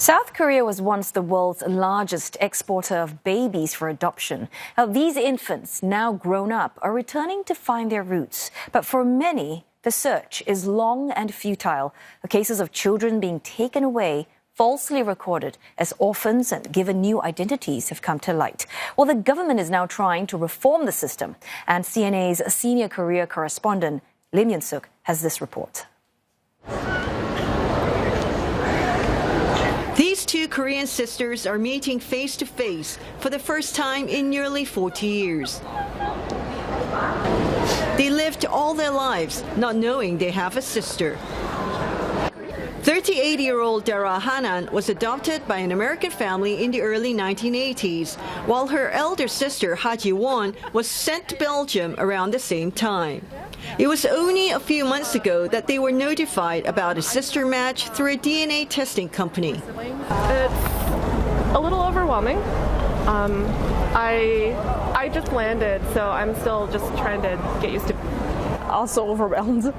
South Korea was once the world's largest exporter of babies for adoption. Now, these infants, now grown up, are returning to find their roots. But for many, the search is long and futile. The cases of children being taken away, falsely recorded as orphans and given new identities have come to light. Well, the government is now trying to reform the system. And CNA's senior Korea correspondent, Lim Yun Suk, has this report. These two Korean sisters are meeting face to face for the first time in nearly 40 years. They lived all their lives not knowing they have a sister. 38-year-old Dara Hanan was adopted by an American family in the early 1980s, while her elder sister Ha Ji-won was sent to Belgium around the same time. It was only a few months ago that they were notified about a sister match through a DNA testing company. It's a little overwhelming. I just landed, so I'm still just trying to get used to it. Also overwhelmed.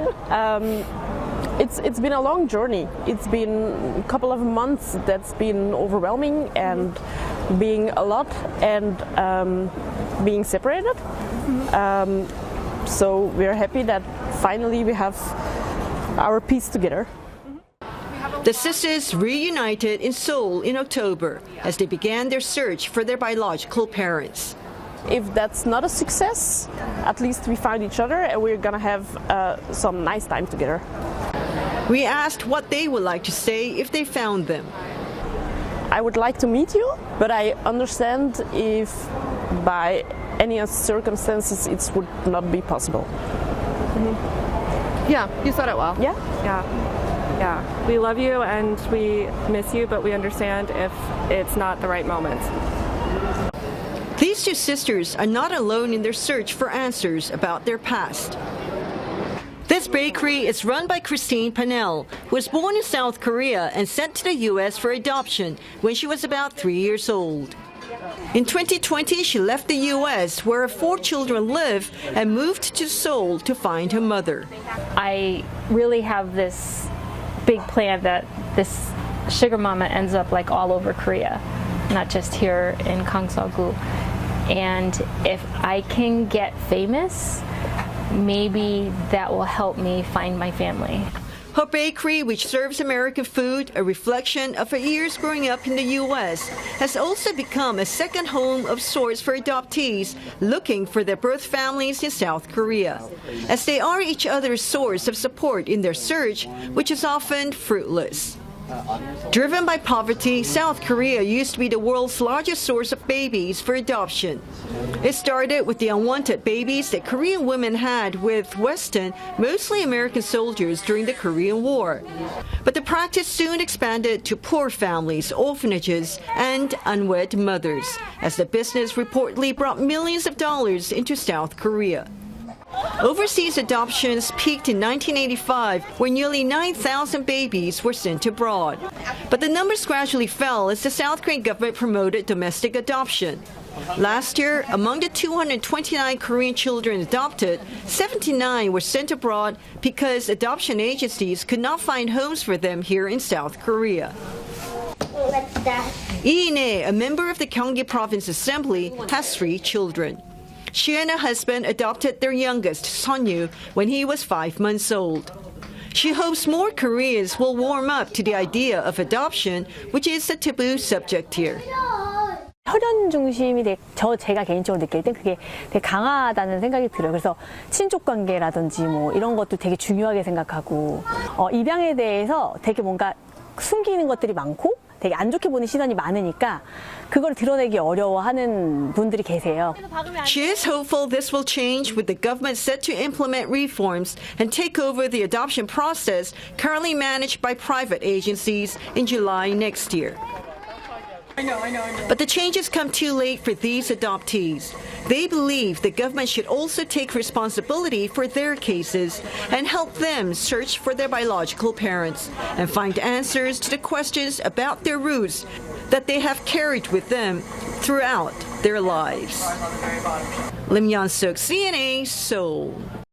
It's been a long journey. It's been a couple of months that's been overwhelming and being a lot and being separated. So we're happy that finally we have our piece together. The sisters reunited in Seoul in October as they began their search for their biological parents. If that's not a success, at least we found each other and we're gonna have some nice time together. We asked what they would like to say if they found them. I would like to meet you, but I understand if by any circumstances it would not be possible. Yeah, you said it well. Yeah? Yeah. We love you and we miss you, but we understand if it's not the right moment. These two sisters are not alone in their search for answers about their past. This bakery is run by Christine Panel, who was born in South Korea and sent to the U.S. for adoption when she was about 3 years old. In 2020, she left the U.S., where her 4 children live, and moved to Seoul to find her mother. I really have this big plan that this sugar mama ends up like all over Korea, not just here in Gangseogu. And if I can get famous, maybe that will help me find my family. Her bakery, which serves American food, a reflection of her years growing up in the U.S., has also become a second home of sorts for adoptees looking for their birth families in South Korea, as they are each other's source of support in their search, which is often fruitless. Driven by poverty, South Korea used to be the world's largest source of babies for adoption. It started with the unwanted babies that Korean women had with Western, mostly American soldiers during the Korean War. But the practice soon expanded to poor families, orphanages, and unwed mothers, as the business reportedly brought millions of dollars into South Korea. Overseas adoptions peaked in 1985, when nearly 9,000 babies were sent abroad. But the numbers gradually fell as the South Korean government promoted domestic adoption. Last year, among the 229 Korean children adopted, 79 were sent abroad because adoption agencies could not find homes for them here in South Korea. What's that? Lee In-ae, a member of the Gyeonggi Province Assembly, has 3 children. She and her husband adopted their youngest, Sunyu, when he was 5 months old. She hopes more Koreans will warm up to the idea of adoption, which is a taboo subject here. 혈연 중심이 제가 개인적으로 느낄 땐 그게 되게 강하다는 생각이 들어요. 그래서 친족 관계라든지 뭐 이런 것도 되게 중요하게 생각하고 입양에 대해서 되게 뭔가 숨기는 것들이 많고 되게 안 좋게 보는 시선이 많으니까 그걸 드러내기 어려워하는 분들이 계세요. She is hopeful this will change with the government set to implement reforms and take over the adoption process currently managed by private agencies in July next year. But the changes come too late for these adoptees. They believe the government should also take responsibility for their cases and help them search for their biological parents and find answers to the questions about their roots that they have carried with them throughout their lives. Lim Yun Suk, CNA, Seoul.